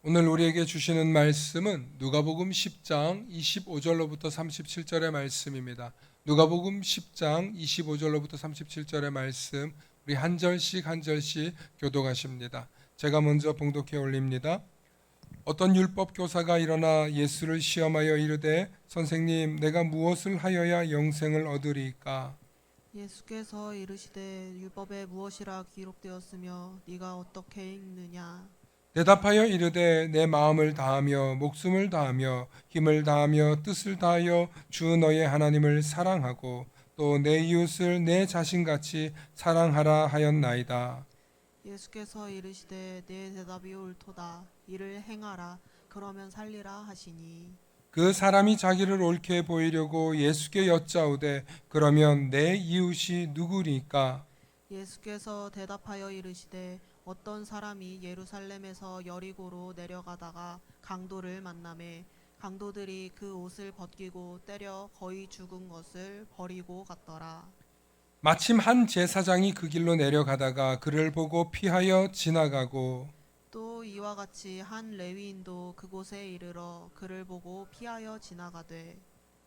오늘 우리에게 주시는 말씀은 누가복음 10장 25절로부터 37절의 말씀입니다. 누가복음 10장 25절로부터 37절의 말씀, 우리 한 절씩 한 절씩 교독하십니다. 제가 먼저 봉독해 올립니다. 어떤 율법 교사가 일어나 예수를 시험하여 이르되, 선생님, 내가 무엇을 하여야 영생을 얻으리까? 예수께서 이르시되 율법에 무엇이라 기록되었으며 네가 어떻게 읽느냐. 대답하여 이르되, 내 마음을 다하며 목숨을 다하며 힘을 다하며 뜻을 다하여 주 너의 하나님을 사랑하고 또 내 이웃을 내 자신같이 사랑하라 하였나이다. 예수께서 이르시되 내 대답이 옳도다. 이를 행하라. 그러면 살리라 하시니. 그 사람이 자기를 옳게 보이려고 예수께 여짜오되, 그러면 내 이웃이 누구리까? 예수께서 대답하여 이르시되 어떤 사람이 예루살렘에서 여리고로 내려가다가 강도를 만나매 강도들이 그 옷을 벗기고 때려 거의 죽은 것을 버리고 갔더라. 마침 한 제사장이 그 길로 내려가다가 그를 보고 피하여 지나가고, 또 이와 같이 한 레위인도 그곳에 이르러 그를 보고 피하여 지나가되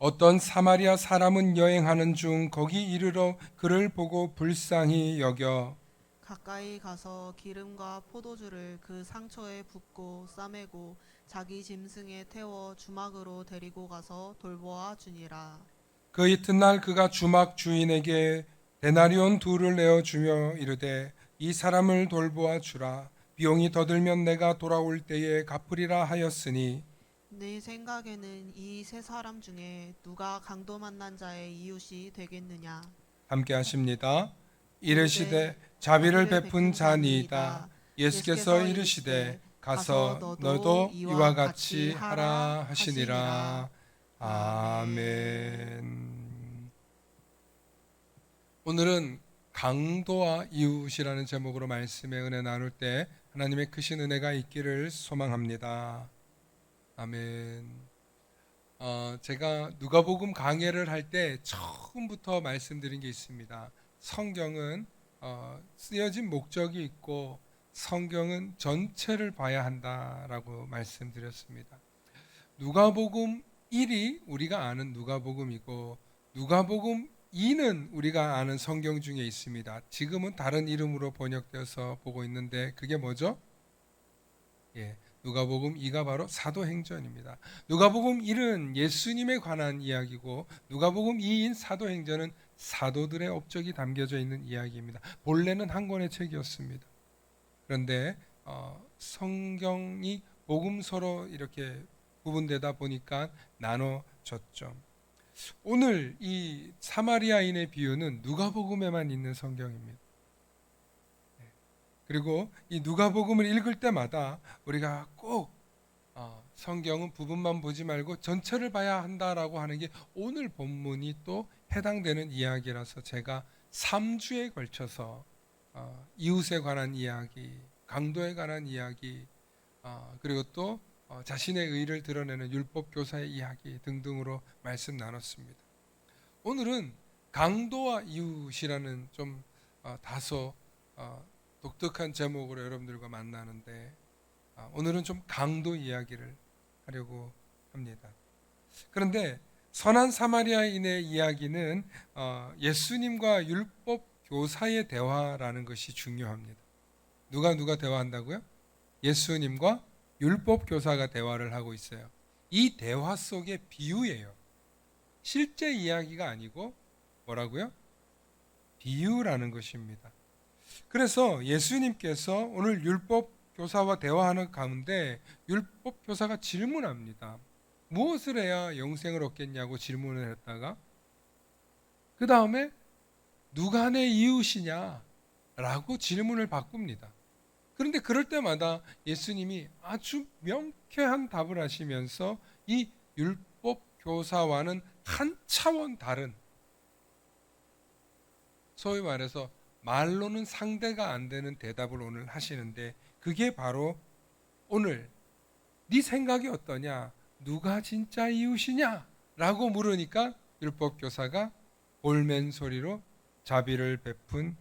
어떤 사마리아 사람은 여행하는 중 거기 이르러 그를 보고 불쌍히 여겨 가까이 가서 기름과 포도주를 그 상처에 붓고 싸매고 자기 짐승에 태워 주막으로 데리고 가서 돌보아 주니라. 그 이튿날 그가 주막 주인에게 데나리온 둘을 내어 주며 이르되, 이 사람을 돌보아 주라. 비용이 더 들면 내가 돌아올 때에 갚으리라 하였으니, 네 생각에는 이 세 사람 중에 누가 강도 만난 자의 이웃이 되겠느냐. 함께 하십니다. 이르되 이르시되 자비를 자비를 베푼 베푼 자니이다. 자니이다. 예수께서 예수께서 이르시되 이르시되 가서 가서 너도 너도 이와 이와 같이 같이 하라 하라 하시니라. 하시니라. 아멘. 아멘. 오늘은 강도와 이웃이라는 제목으로 말씀의 은혜 나눌 때 하나님의 크신 은혜가 있기를 소망합니다. 아멘. 제가 누가복음 강해를 할 때 처음부터 말씀드린 게 있습니다. 성경은 쓰여진 목적이 있고 성경은 전체를 봐야 한다라고 말씀드렸습니다. 누가복음 1이 우리가 아는 누가복음이고 누가복음 2는 우리가 아는 성경 중에 있습니다. 지금은 다른 이름으로 번역되어서 보고 있는데 그게 뭐죠? 예, 누가복음 2가 바로 사도행전입니다. 누가복음 1은 예수님에 관한 이야기고 누가복음 2인 사도행전은 사도들의 업적이 담겨져 있는 이야기입니다. 본래는 한 권의 책이었습니다. 그런데 성경이 복음서로 이렇게 구분되다 보니까 나눠졌죠. 오늘 이 사마리아인의 비유는 누가복음에만 있는 성경입니다. 그리고 이 누가복음을 읽을 때마다 우리가 꼭 성경은 부분만 보지 말고 전체를 봐야 한다라고 하는 게 오늘 본문이 또 해당되는 이야기라서 제가 3주에 걸쳐서 이웃에 관한 이야기, 강도에 관한 이야기, 그리고 또 자신의 의를 드러내는 율법 교사의 이야기 등등으로 말씀 나눴습니다. 오늘은 강도와 이웃이라는 좀 다소 독특한 제목으로 여러분들과 만나는데 오늘은 좀 강도 이야기를 하려고 합니다. 그런데 선한 사마리아인의 이야기는 예수님과 율법 교사의 대화라는 것이 중요합니다. 누가 대화한다고요? 예수님과 율법 교사가 대화를 하고 있어요. 이 대화 속에 비유예요. 실제 이야기가 아니고 뭐라고요? 비유라는 것입니다. 그래서 예수님께서 오늘 율법 교사와 대화하는 가운데 율법 교사가 질문합니다. 무엇을 해야 영생을 얻겠냐고 질문을 했다가 그 다음에 누가 내 이웃이냐 라고 질문을 바꿉니다. 그런데 그럴 때마다 예수님이 아주 명쾌한 답을 하시면서 이 율법 교사와는 한 차원 다른, 소위 말해서 말로는 상대가 안 되는 대답을 오늘 하시는데 그게 바로 오늘 네 생각이 어떠냐? 누가 진짜 이웃이냐? 라고 물으니까 율법 교사가 올맨 소리로 자비를 베푼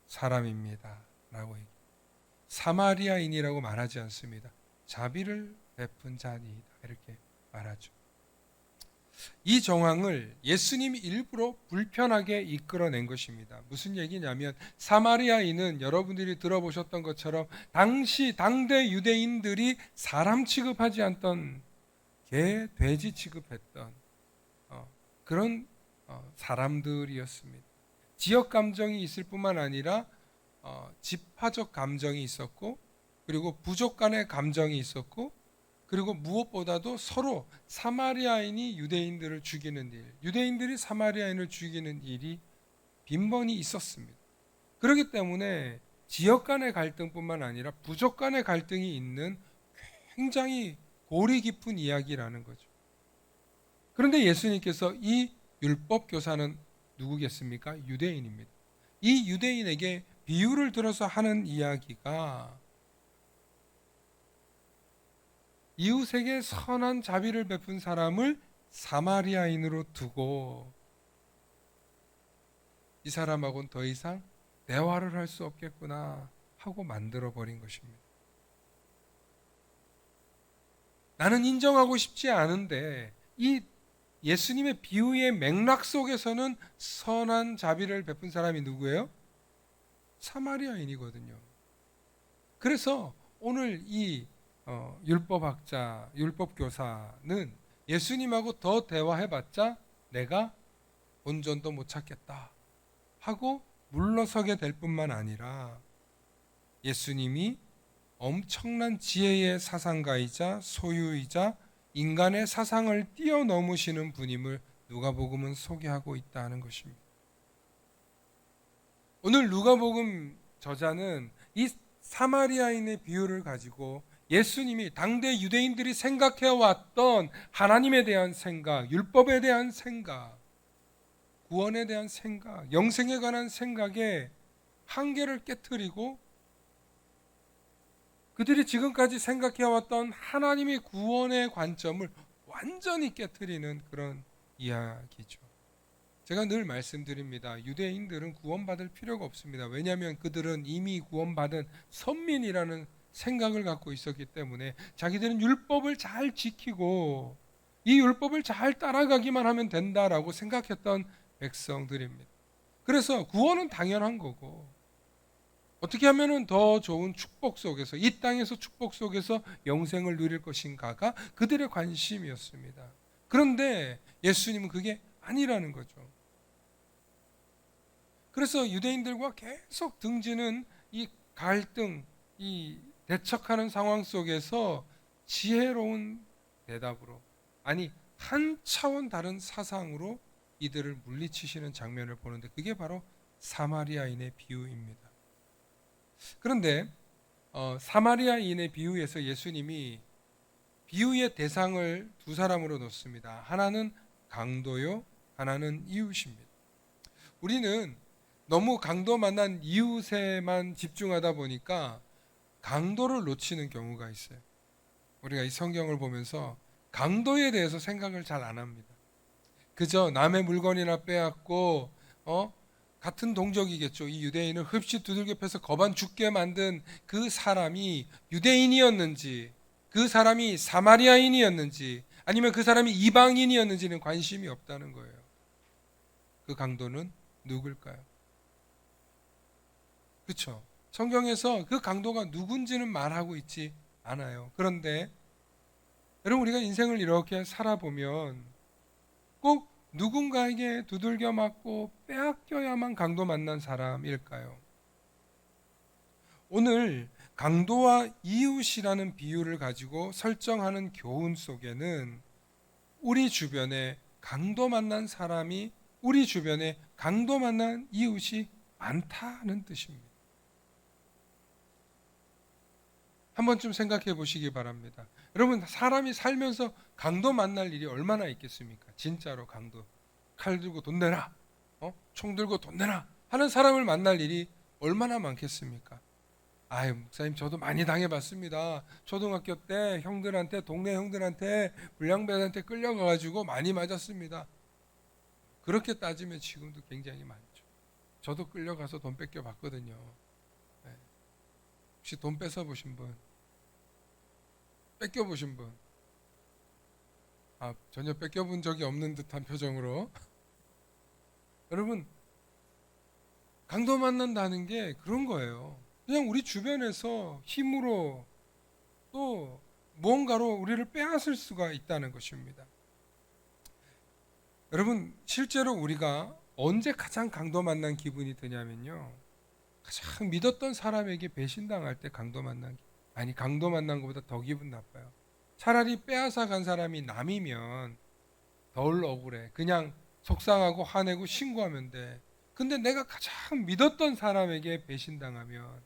사람입니다 라고 얘기해요. 사마리아인이라고 말하지 않습니다. 자비를 베푼 자니이다. 이렇게 말하죠. 이 정황을 예수님이 일부러 불편하게 이끌어낸 것입니다. 무슨 얘기냐면 사마리아인은 여러분들이 들어보셨던 것처럼 당시 당대 유대인들이 사람 취급하지 않던 개, 돼지 취급했던 그런 사람들이었습니다. 지역 감정이 있을 뿐만 아니라 지파적 감정이 있었고, 그리고 부족 간의 감정이 있었고, 그리고 무엇보다도 서로 사마리아인이 유대인들을 죽이는 일, 유대인들이 사마리아인을 죽이는 일이 빈번히 있었습니다. 그렇기 때문에 지역 간의 갈등뿐만 아니라 부족 간의 갈등이 있는 굉장히 골이 깊은 이야기라는 거죠. 그런데 예수님께서 이 율법 교사는 누구겠습니까? 유대인입니다. 이 유대인에게 비유를 들어서 하는 이야기가 이웃에게 선한 자비를 베푼 사람을 사마리아인으로 두고 이 사람하고는 더 이상 대화를 할 수 없겠구나 하고 만들어 버린 것입니다. 나는 인정하고 싶지 않은데 이 예수님의 비유의 맥락 속에서는 선한 자비를 베푼 사람이 누구예요? 사마리아인이거든요. 그래서 오늘 이 율법학자, 율법교사는 예수님하고 더 대화해봤자 내가 본전도 못 찾겠다 하고 물러서게 될 뿐만 아니라 예수님이 엄청난 지혜의 사상가이자 소유이자 인간의 사상을 뛰어넘으시는 분임을 누가복음은 소개하고 있다는 것입니다. 오늘 누가복음 저자는 이 사마리아인의 비유를 가지고 예수님이 당대 유대인들이 생각해왔던 하나님에 대한 생각, 율법에 대한 생각, 구원에 대한 생각, 영생에 관한 생각에 한계를 깨트리고 그들이 지금까지 생각해왔던 하나님의 구원의 관점을 완전히 깨트리는 그런 이야기죠. 제가 늘 말씀드립니다. 유대인들은 구원받을 필요가 없습니다. 왜냐하면 그들은 이미 구원받은 선민이라는 생각을 갖고 있었기 때문에 자기들은 율법을 잘 지키고 이 율법을 잘 따라가기만 하면 된다라고 생각했던 백성들입니다. 그래서 구원은 당연한 거고 어떻게 하면 더 좋은 축복 속에서 이 땅에서 축복 속에서 영생을 누릴 것인가가 그들의 관심이었습니다. 그런데 예수님은 그게 아니라는 거죠. 그래서 유대인들과 계속 등지는 이 갈등, 이 대척하는 상황 속에서 지혜로운 대답으로, 아니 한 차원 다른 사상으로 이들을 물리치시는 장면을 보는데 그게 바로 사마리아인의 비유입니다. 그런데 사마리아인의 비유에서 예수님이 비유의 대상을 두 사람으로 놓습니다. 하나는 강도요, 하나는 이웃입니다. 우리는 너무 강도 만난 이웃에만 집중하다 보니까 강도를 놓치는 경우가 있어요. 우리가 이 성경을 보면서 강도에 대해서 생각을 잘 안 합니다. 그저 남의 물건이나 빼앗고 같은 동족이겠죠. 이 유대인을 흡시 두들겨 패서 거반 죽게 만든 그 사람이 유대인이었는지, 그 사람이 사마리아인이었는지, 아니면 그 사람이 이방인이었는지는 관심이 없다는 거예요. 그 강도는 누굴까요? 그렇죠. 성경에서 그 강도가 누군지는 말하고 있지 않아요. 그런데 여러분, 우리가 인생을 이렇게 살아보면 꼭 누군가에게 두들겨 맞고 빼앗겨야만 강도 만난 사람일까요? 오늘 강도와 이웃이라는 비유를 가지고 설정하는 교훈 속에는 우리 주변에 강도 만난 사람이, 우리 주변에 강도 만난 이웃이 많다는 뜻입니다. 한 번쯤 생각해 보시기 바랍니다. 여러분, 사람이 살면서 강도 만날 일이 얼마나 있겠습니까? 진짜로 강도, 칼 들고 돈 내놔, 총 들고 돈 내놔 하는 사람을 만날 일이 얼마나 많겠습니까? 아유, 목사님, 저도 많이 당해봤습니다. 초등학교 때 형들한테, 동네 형들한테, 불량배한테 끌려가가지고 많이 맞았습니다. 그렇게 따지면 지금도 굉장히 많죠. 저도 끌려가서 돈 뺏겨봤거든요. 네. 혹시 돈 뺏어보신 분? 뺏겨보신 분? 전혀 뺏겨본 적이 없는 듯한 표정으로. 여러분, 강도 만난다는 게 그런 거예요. 그냥 우리 주변에서 힘으로 또 무언가로 우리를 빼앗을 수가 있다는 것입니다. 여러분, 실제로 우리가 언제 가장 강도 만난 기분이 드냐면요, 가장 믿었던 사람에게 배신당할 때 강도 만난 강도 만난 것보다 더 기분 나빠요. 차라리 빼앗아 간 사람이 남이면 덜 억울해. 그냥 속상하고 화내고 신고하면 돼. 근데 내가 가장 믿었던 사람에게 배신당하면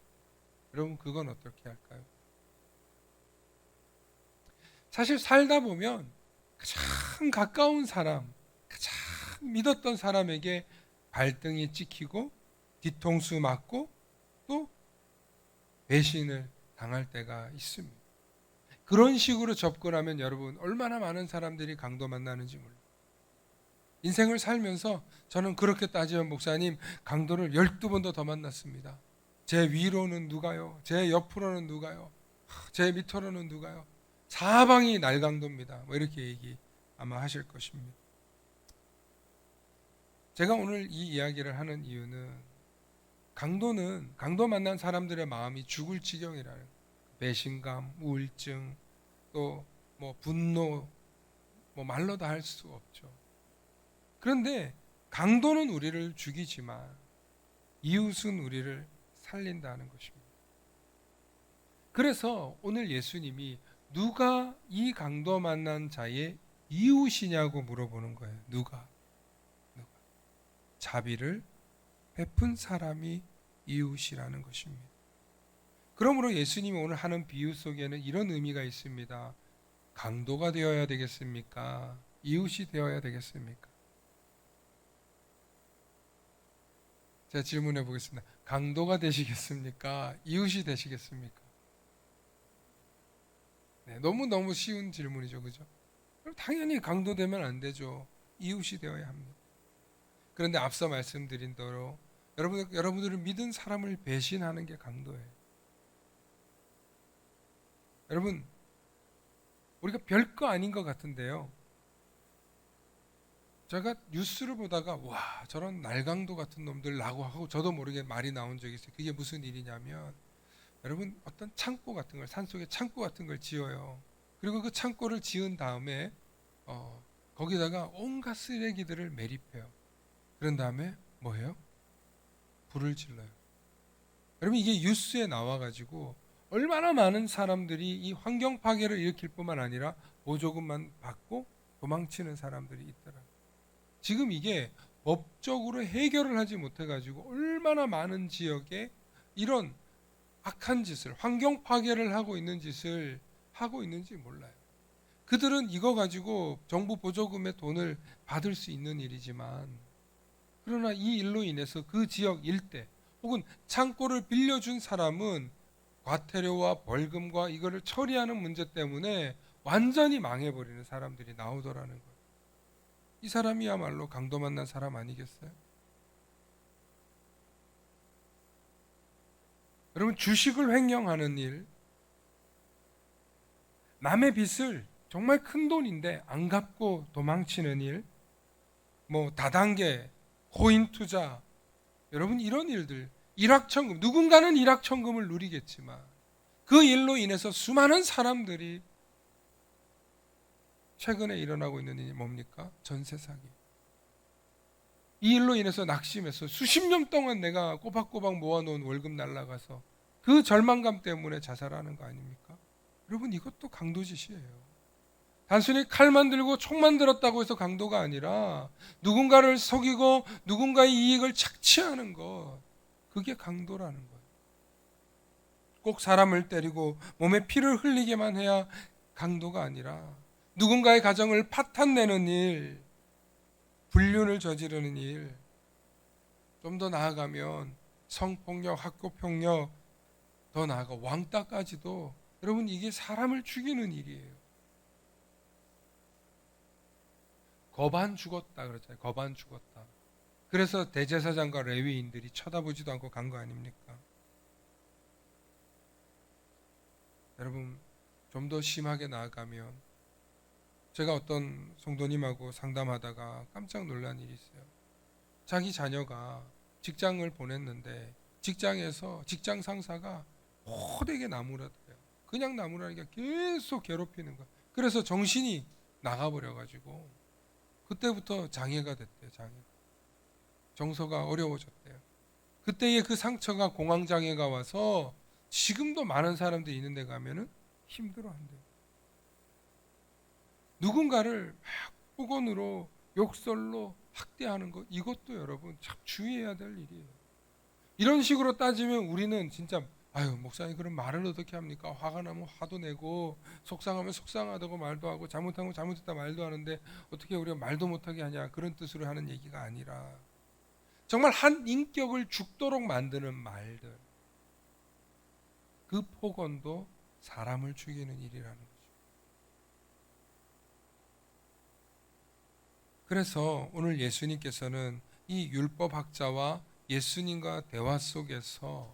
여러분, 그건 어떻게 할까요? 사실 살다 보면 가장 가까운 사람, 가장 믿었던 사람에게 발등이 찍히고 뒤통수 맞고 또 배신을 당할 때가 있습니다. 그런 식으로 접근하면 여러분, 얼마나 많은 사람들이 강도 만나는지 몰라요. 인생을 살면서 저는 그렇게 따지면 목사님, 강도를 12번도 더 만났습니다. 제 위로는 누가요? 제 옆으로는 누가요? 제 밑으로는 누가요? 사방이 날강도입니다. 뭐 이렇게 얘기 아마 하실 것입니다. 제가 오늘 이 이야기를 하는 이유는 강도 만난 사람들의 마음이 죽을 지경이라는, 배신감, 우울증, 또 뭐 분노, 뭐 말로 다 할 수 없죠. 그런데 강도는 우리를 죽이지만 이웃은 우리를 살린다는 것입니다. 그래서 오늘 예수님이 누가 이 강도 만난 자의 이웃이냐고 물어보는 거예요. 누가? 자비를 베푼 사람이 이웃이라는 것입니다. 그러므로 예수님이 오늘 하는 비유 속에는 이런 의미가 있습니다. 강도가 되어야 되겠습니까? 이웃이 되어야 되겠습니까? 제가 질문해 보겠습니다. 강도가 되시겠습니까? 이웃이 되시겠습니까? 네, 너무너무 쉬운 질문이죠. 그죠? 그럼 당연히 강도 되면 안 되죠. 이웃이 되어야 합니다. 그런데 앞서 말씀드린 대로 여러분들을 믿은 사람을 배신하는 게 강도예요. 여러분, 우리가 별거 아닌 것 같은데요, 제가 뉴스를 보다가 와, 저런 날강도 같은 놈들 라고 하고 저도 모르게 말이 나온 적이 있어요. 그게 무슨 일이냐면, 여러분, 어떤 창고 같은 걸, 산속에 창고 같은 걸 지어요. 그리고 그 창고를 지은 다음에 거기다가 온갖 쓰레기들을 매립해요. 그런 다음에 뭐 해요? 불을 질러요. 여러분, 이게 뉴스에 나와가지고 얼마나 많은 사람들이 이 환경 파괴를 일으킬 뿐만 아니라 보조금만 받고 도망치는 사람들이 있더라. 지금 이게 법적으로 해결을 하지 못해가지고 얼마나 많은 지역에 이런 악한 짓을, 환경 파괴를 하고 있는 짓을 하고 있는지 몰라요. 그들은 이거 가지고 정부 보조금의 돈을 받을 수 있는 일이지만, 그러나 이 일로 인해서 그 지역 일대 혹은 창고를 빌려준 사람은 과태료와 벌금과 이거를 처리하는 문제 때문에 완전히 망해버리는 사람들이 나오더라는 거예요. 이 사람이야말로 강도 만난 사람 아니겠어요? 여러분, 주식을 횡령하는 일, 남의 빚을 정말 큰 돈인데 안 갚고 도망치는 일, 뭐 다단계, 코인 투자, 여러분, 이런 일들, 일확천금, 누군가는 일확천금을 누리겠지만 그 일로 인해서 수많은 사람들이 최근에 일어나고 있는 일이 뭡니까? 전세 사기. 이 일로 인해서 낙심해서 수십 년 동안 내가 꼬박꼬박 모아놓은 월급 날라가서 그 절망감 때문에 자살하는 거 아닙니까? 여러분, 이것도 강도짓이에요. 단순히 칼만 들고 총만 들었다고 해서 강도가 아니라 누군가를 속이고 누군가의 이익을 착취하는 것, 그게 강도라는 거예요. 꼭 사람을 때리고 몸에 피를 흘리게만 해야 강도가 아니라 누군가의 가정을 파탄내는 일, 불륜을 저지르는 일, 좀 더 나아가면 성폭력, 학교폭력, 더 나아가 왕따까지도, 여러분, 이게 사람을 죽이는 일이에요. 거반 죽었다 그러잖아요. 거반 죽었다. 그래서 대제사장과 레위인들이 쳐다보지도 않고 간 거 아닙니까? 여러분, 좀 더 심하게 나아가면 제가 어떤 성도님하고 상담하다가 깜짝 놀란 일이 있어요. 자기 자녀가 직장을 보냈는데 직장에서 직장 상사가 호되게 나무라더래요. 그냥 나무라니까 계속 괴롭히는 거야. 그래서 정신이 나가버려가지고 그때부터 장애가 됐대요. 정서가 어려워졌대요. 그때의 그 상처가 공황장애가 와서 지금도 많은 사람들이 있는 데 가면은 힘들어한대요. 누군가를 막 폭언으로 욕설로 학대하는 것, 이것도 여러분 참 주의해야 될 일이에요. 이런 식으로 따지면 우리는 진짜 아유 목사님 그런 말을 어떻게 합니까? 화가 나면 화도 내고 속상하면 속상하다고 말도 하고 잘못하면 잘못했다 말도 하는데 어떻게 우리가 말도 못하게 하냐, 그런 뜻으로 하는 얘기가 아니라 정말 한 인격을 죽도록 만드는 말들, 그 폭언도 사람을 죽이는 일이라는 거죠. 그래서 오늘 예수님께서는 이 율법학자와 예수님과 대화 속에서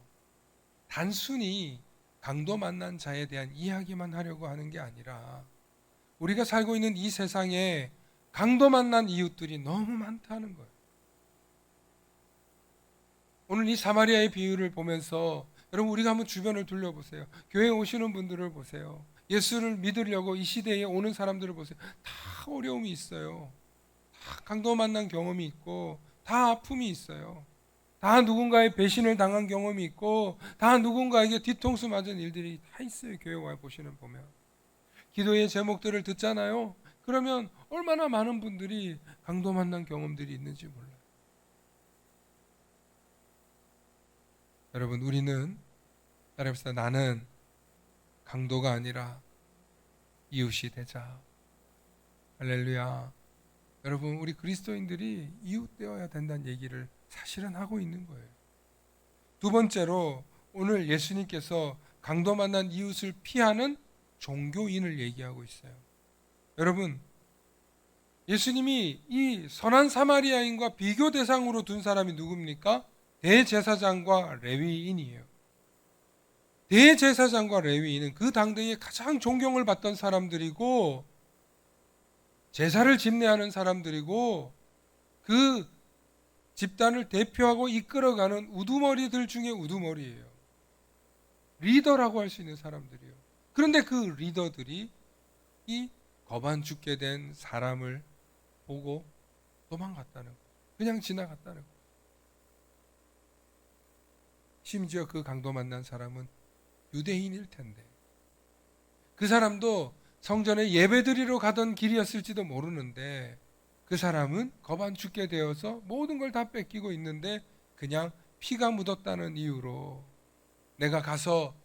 단순히 강도 만난 자에 대한 이야기만 하려고 하는 게 아니라 우리가 살고 있는 이 세상에 강도 만난 이웃들이 너무 많다는 거예요. 오늘 이 사마리아의 비유를 보면서 여러분 우리가 한번 주변을 둘러보세요. 교회에 오시는 분들을 보세요. 예수를 믿으려고 이 시대에 오는 사람들을 보세요. 다 어려움이 있어요. 다 강도 만난 경험이 있고 다 아픔이 있어요. 다 누군가의 배신을 당한 경험이 있고 다 누군가에게 뒤통수 맞은 일들이 다 있어요. 교회 와 보면 기도의 제목들을 듣잖아요. 그러면 얼마나 많은 분들이 강도 만난 경험들이 있는지 몰라요. 여러분 우리는 따라합시다. 나는 강도가 아니라 이웃이 되자. 할렐루야. 여러분 우리 그리스도인들이 이웃 되어야 된다는 얘기를 사실은 하고 있는 거예요. 두 번째로 오늘 예수님께서 강도 만난 이웃을 피하는 종교인을 얘기하고 있어요. 여러분 예수님이 이 선한 사마리아인과 비교 대상으로 둔 사람이 누굽니까? 대제사장과 레위인이에요. 대제사장과 레위인은 그 당대에 가장 존경을 받던 사람들이고 제사를 집례하는 사람들이고 그 집단을 대표하고 이끌어가는 우두머리들 중에 우두머리예요. 리더라고 할 수 있는 사람들이에요. 그런데 그 리더들이 이 거반 죽게 된 사람을 보고 도망갔다는 거예요. 그냥 지나갔다는 거예요. 심지어 그 강도 만난 사람은 유대인일 텐데 그 사람도 성전에 예배드리러 가던 길이었을지도 모르는데 그 사람은 거반 죽게 되어서 모든 걸 다 뺏기고 있는데 그냥 피가 묻었다는 이유로 내가 가서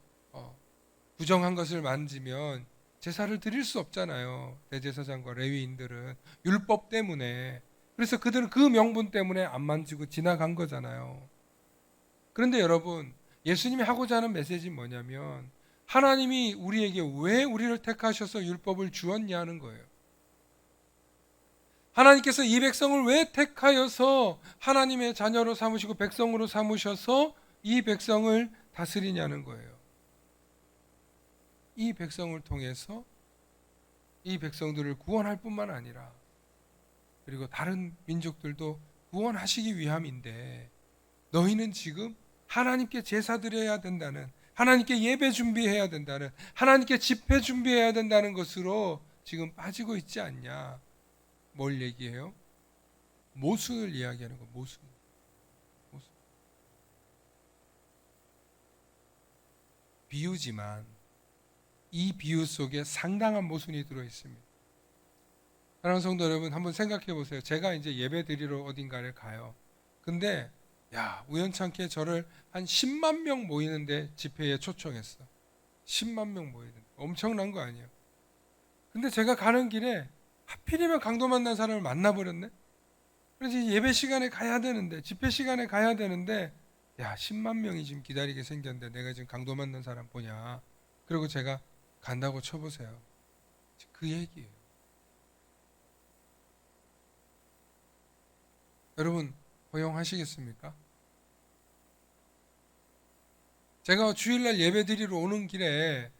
부정한 것을 만지면 제사를 드릴 수 없잖아요. 대제사장과 레위인들은 율법 때문에. 그래서 그들은 그 명분 때문에 안 만지고 지나간 거잖아요. 그런데 여러분 예수님이 하고자 하는 메시지는 뭐냐면 하나님이 우리에게 왜 우리를 택하셔서 율법을 주었냐는 거예요. 하나님께서 이 백성을 왜 택하여서 하나님의 자녀로 삼으시고 백성으로 삼으셔서 이 백성을 다스리냐는 거예요. 이 백성을 통해서 이 백성들을 구원할 뿐만 아니라 그리고 다른 민족들도 구원하시기 위함인데 너희는 지금 하나님께 제사 드려야 된다는, 하나님께 예배 준비해야 된다는, 하나님께 집회 준비해야 된다는 것으로 지금 빠지고 있지 않냐. 뭘 얘기해요? 모순을 이야기하는 거. 모순. 비유지만 이 비유 속에 상당한 모순이 들어 있습니다. 사랑하는 성도 여러분, 한번 생각해 보세요. 제가 이제 예배 드리러 어딘가를 가요. 근데 우연찮게 저를 한 10만 명 모이는데 집회에 초청했어. 10만 명 모이는데 엄청난 거 아니에요. 근데 제가 가는 길에 하필이면 강도 만난 사람을 만나버렸네. 그래서 예배 시간에 가야 되는데, 집회 시간에 가야 되는데 10만 명이 지금 기다리게 생겼는데 내가 지금 강도 만난 사람 보냐. 그리고 제가 간다고 쳐보세요. 그 얘기예요. 여러분 허용하시겠습니까? 제가 주일날 예배 드리러 오는 길에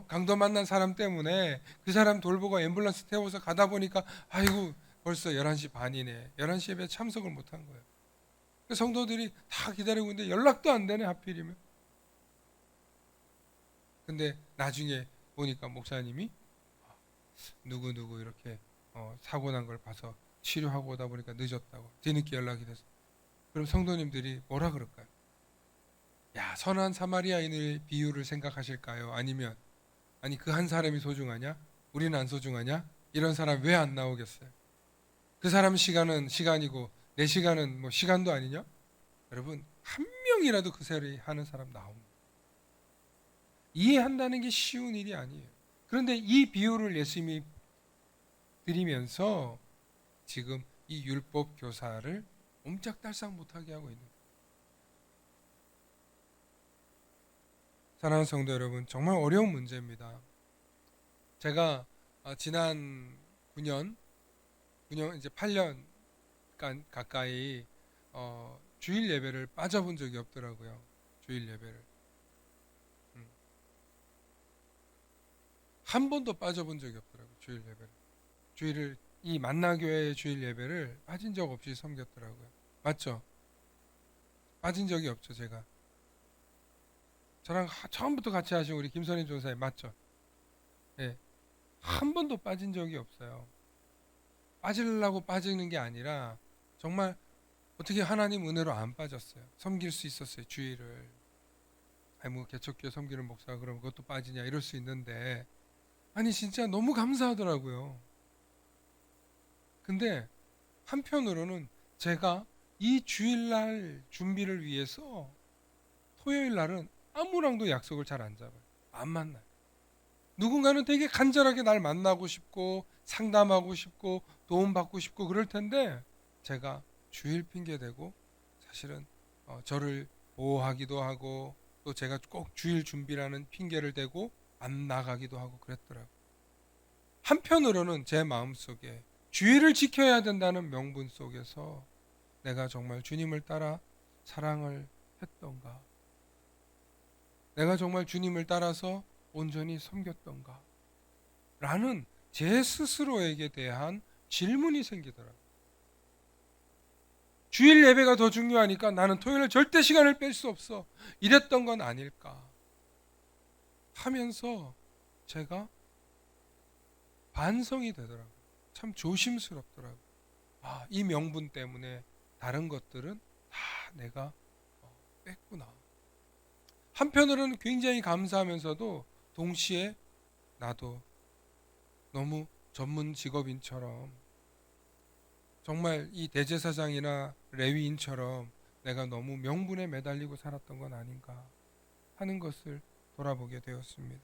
강도 만난 사람 때문에 그 사람 돌보고 앰뷸런스 태워서 가다 보니까 아이고 벌써 11시 반이네. 11시 예배 참석을 못한 거예요. 그 성도들이 다 기다리고 있는데 연락도 안 되네 하필이면. 근데 나중에 보니까 목사님이 누구 이렇게 사고 난 걸 봐서 치료하고 오다 보니까 늦었다고 뒤늦게 연락이 됐어. 그럼 성도님들이 뭐라 그럴까요? 야, 선한 사마리아인의 비유를 생각하실까요? 아니면 아니 그 한 사람이 소중하냐? 우리는 안 소중하냐? 이런 사람 왜 안 나오겠어요? 그 사람 시간은 시간이고 내 시간은 뭐 시간도 아니냐? 여러분 한 명이라도 그 소리 하는 사람 나옵니다. 이해한다는 게 쉬운 일이 아니에요. 그런데 이 비유를 예수님이 드리면서 지금 이 율법 교사를 옴짝달싹 못하게 하고 있는 거예요. 사랑하는 성도 여러분, 정말 어려운 문제입니다. 제가 지난 9년 이제 8년 가까이 주일 예배를 빠져본 적이 없더라고요. 주일 예배를 한 번도 빠져본 적이 없더라고요. 주일 예배를. 주일을 이 만나교회의 주일 예배를 빠진 적 없이 섬겼더라고요. 맞죠? 빠진 적이 없죠, 제가. 저랑 처음부터 같이 하신 우리 김선임 전사님 맞죠? 예. 한 번도 빠진 적이 없어요. 빠지려고 빠지는 게 아니라 정말 어떻게 하나님 은혜로 안 빠졌어요. 섬길 수 있었어요, 주일을. 아니 뭐 개척교회 섬기는 목사 그럼 그것도 빠지냐 이럴 수 있는데 아니 진짜 너무 감사하더라고요. 근데 한편으로는 제가 이 주일날 준비를 위해서 토요일 날은 아무랑도 약속을 잘 안 잡아요. 안 만나요. 누군가는 되게 간절하게 날 만나고 싶고 상담하고 싶고 도움받고 싶고 그럴 텐데 제가 주일 핑계 대고 사실은 저를 보호하기도 하고 또 제가 꼭 주일 준비라는 핑계를 대고 안 나가기도 하고 그랬더라고요. 한편으로는 제 마음속에 주일을 지켜야 된다는 명분 속에서 내가 정말 주님을 따라 사랑을 했던가? 내가 정말 주님을 따라서 온전히 섬겼던가? 라는 제 스스로에게 대한 질문이 생기더라고요. 주일 예배가 더 중요하니까 나는 토요일에 절대 시간을 뺄 수 없어. 이랬던 건 아닐까 하면서 제가 반성이 되더라고요. 참 조심스럽더라고요. 이 명분 때문에 다른 것들은 다 내가 뺐구나. 한편으로는 굉장히 감사하면서도 동시에 나도 너무 전문 직업인처럼 정말 이 대제사장이나 레위인처럼 내가 너무 명분에 매달리고 살았던 건 아닌가 하는 것을 돌아보게 되었습니다.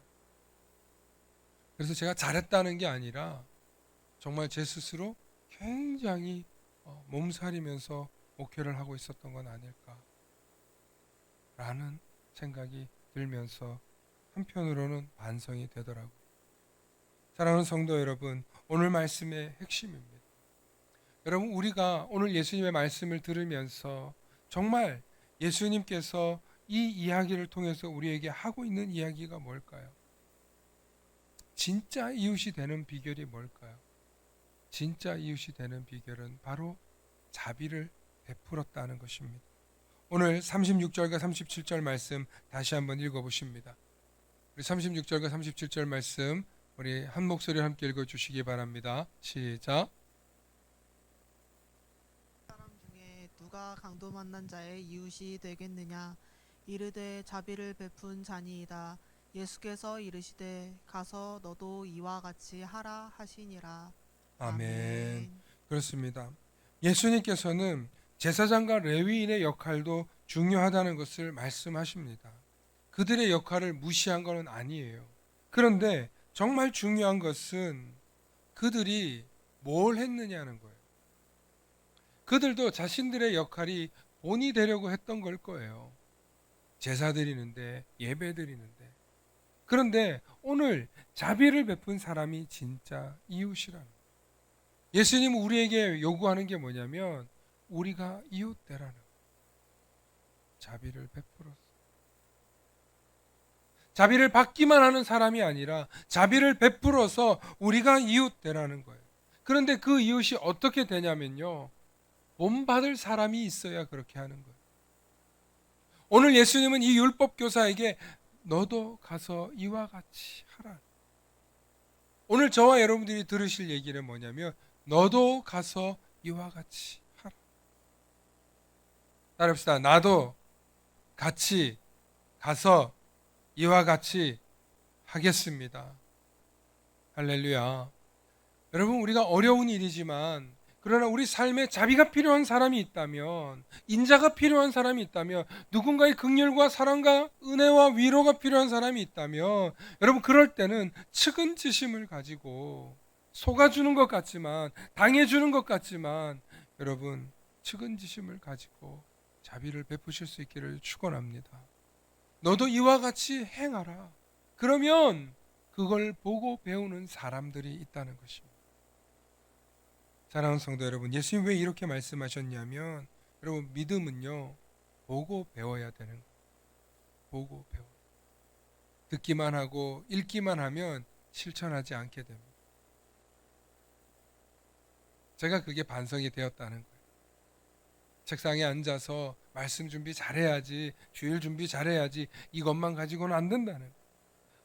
그래서 제가 잘했다는 게 아니라 정말 제 스스로 굉장히 몸살이면서 목회를 하고 있었던 건 아닐까 라는 생각이 들면서 한편으로는 반성이 되더라고요. 사랑하는 성도 여러분, 오늘 말씀의 핵심입니다. 여러분, 우리가 오늘 예수님의 말씀을 들으면서 정말 예수님께서 이 이야기를 통해서 우리에게 하고 있는 이야기가 뭘까요? 진짜 이웃이 되는 비결이 뭘까요? 진짜 이웃이 되는 비결은 바로 자비를 베풀었다는 것입니다. 오늘 36절과 37절 말씀 다시 한번 읽어보십니다. 우리 36절과 37절 말씀 우리 한 목소리로 함께 읽어주시기 바랍니다. 시작. 사람 중에 누가 강도 만난 자의 이웃이 되겠느냐? 이르되 자비를 베푼 자니이다. 예수께서 이르시되 가서 너도 이와 같이 하라 하시니라. 아멘. 그렇습니다. 예수님께서는 제사장과 레위인의 역할도 중요하다는 것을 말씀하십니다. 그들의 역할을 무시한 것은 아니에요. 그런데 정말 중요한 것은 그들이 뭘 했느냐는 거예요. 그들도 자신들의 역할이 본이 되려고 했던 걸 거예요. 제사 드리는데, 예배 드리는데. 그런데 오늘 자비를 베푼 사람이 진짜 이웃이라는 거예요. 예수님은 우리에게 요구하는 게 뭐냐면 우리가 이웃 되라는 거예요. 자비를 베풀었어. 자비를 받기만 하는 사람이 아니라 자비를 베풀어서 우리가 이웃 되라는 거예요. 그런데 그 이웃이 어떻게 되냐면요, 본받을 사람이 있어야 그렇게 하는 거예요. 오늘 예수님은 이 율법 교사에게 너도 가서 이와 같이 하라. 오늘 저와 여러분들이 들으실 얘기는 뭐냐면 너도 가서 이와 같이 하라. 따라합시다. 나도 같이 가서 이와 같이 하겠습니다. 할렐루야. 여러분, 우리가 어려운 일이지만 그러나 우리 삶에 자비가 필요한 사람이 있다면, 인자가 필요한 사람이 있다면, 누군가의 긍휼과 사랑과 은혜와 위로가 필요한 사람이 있다면, 여러분 그럴 때는 측은지심을 가지고 속아주는 것 같지만, 당해주는 것 같지만, 여러분 측은지심을 가지고 자비를 베푸실 수 있기를 축원합니다. 너도 이와 같이 행하라. 그러면 그걸 보고 배우는 사람들이 있다는 것입니다. 사랑하는 성도 여러분, 예수님 왜 이렇게 말씀하셨냐면, 여러분 믿음은요, 보고 배워야 되는 거예요. 보고 배워. 듣기만 하고 읽기만 하면 실천하지 않게 됩니다. 제가 그게 반성이 되었다는 거예요. 책상에 앉아서 말씀 준비 잘해야지, 주일 준비 잘해야지, 이것만 가지고는 안 된다는 거예요.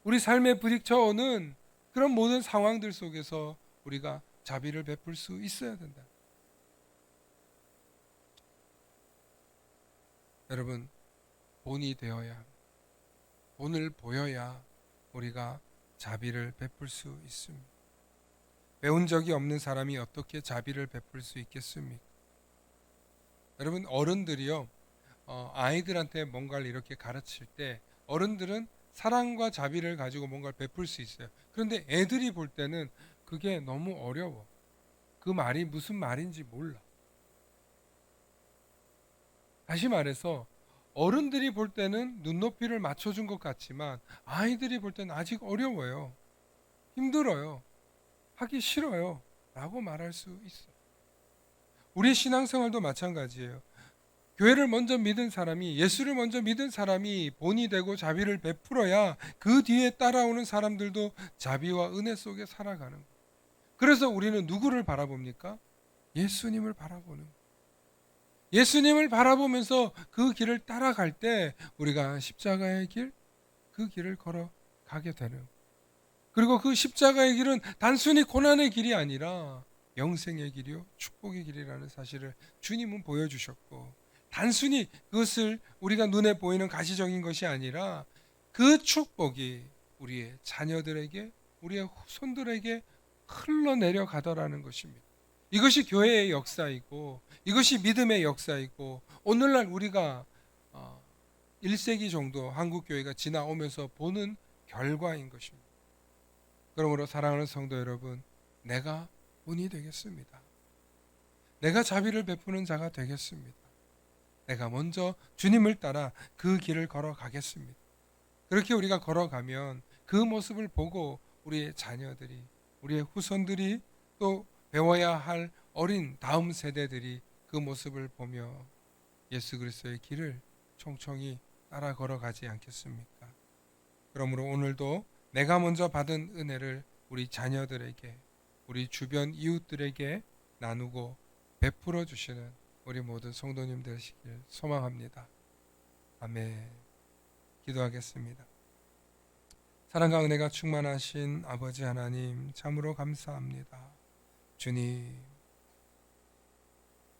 우리 삶에 부딪혀오는 그런 모든 상황들 속에서 우리가 자비를 베풀 수 있어야 된다. 여러분, 본이 되어야, 본을 보여야 우리가 자비를 베풀 수 있습니다. 배운 적이 없는 사람이 어떻게 자비를 베풀 수 있겠습니까? 여러분, 어른들이요, 아이들한테 뭔가를 이렇게 가르칠 때 어른들은 사랑과 자비를 가지고 뭔가를 베풀 수 있어요. 그런데 애들이 볼 때는 그게 너무 어려워. 그 말이 무슨 말인지 몰라. 다시 말해서 어른들이 볼 때는 눈높이를 맞춰준 것 같지만 아이들이 볼 때는 아직 어려워요. 힘들어요. 하기 싫어요. 라고 말할 수 있어요. 우리 신앙생활도 마찬가지예요. 교회를 먼저 믿은 사람이, 예수를 먼저 믿은 사람이 본이 되고 자비를 베풀어야 그 뒤에 따라오는 사람들도 자비와 은혜 속에 살아가는 거예요. 그래서 우리는 누구를 바라봅니까? 예수님을 바라보는 거예요. 예수님을 바라보면서 그 길을 따라갈 때 우리가 십자가의 길, 그 길을 걸어가게 되는 거예요. 그리고 그 십자가의 길은 단순히 고난의 길이 아니라 영생의 길이요, 축복의 길이라는 사실을 주님은 보여주셨고, 단순히 그것을 우리가 눈에 보이는 가시적인 것이 아니라 그 축복이 우리의 자녀들에게, 우리의 후손들에게 흘러내려 가더라는 것입니다. 이것이 교회의 역사이고, 이것이 믿음의 역사이고, 오늘날 우리가 1세기 정도 한국교회가 지나오면서 보는 결과인 것입니다. 그러므로 사랑하는 성도 여러분, 내가 본이 되겠습니다. 내가 자비를 베푸는 자가 되겠습니다. 내가 먼저 주님을 따라 그 길을 걸어가겠습니다. 그렇게 우리가 걸어가면 그 모습을 보고 우리의 자녀들이, 우리의 후손들이, 또 배워야 할 어린 다음 세대들이 그 모습을 보며 예수 그리스도의 길을 총총히 따라 걸어가지 않겠습니까? 그러므로 오늘도 내가 먼저 받은 은혜를 우리 자녀들에게, 우리 주변 이웃들에게 나누고 베풀어 주시는 우리 모든 성도님 되시길 소망합니다. 아멘. 기도하겠습니다. 사랑과 은혜가 충만하신 아버지 하나님, 참으로 감사합니다. 주님,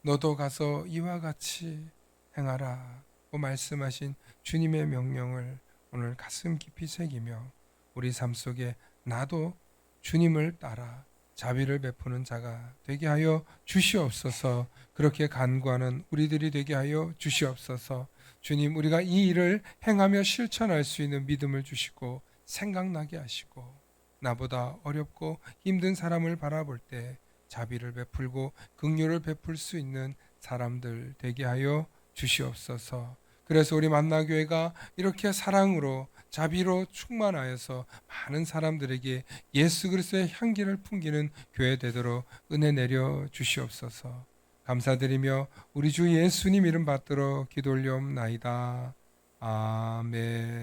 너도 가서 이와 같이 행하라고 말씀하신 주님의 명령을 오늘 가슴 깊이 새기며 우리 삶 속에 나도 주님을 따라 자비를 베푸는 자가 되게 하여 주시옵소서. 그렇게 간구하는 우리들이 되게 하여 주시옵소서. 주님, 우리가 이 일을 행하며 실천할 수 있는 믿음을 주시고 생각나게 하시고, 나보다 어렵고 힘든 사람을 바라볼 때 자비를 베풀고 긍휼을 베풀 수 있는 사람들 되게 하여 주시옵소서. 그래서 우리 만나교회가 이렇게 사랑으로, 자비로 충만하여서 많은 사람들에게 예수 그리스도의 향기를 풍기는 교회 되도록 은혜 내려 주시옵소서. 감사드리며 우리 주 예수님 이름 받들어 기도 올리옵나이다. 아멘.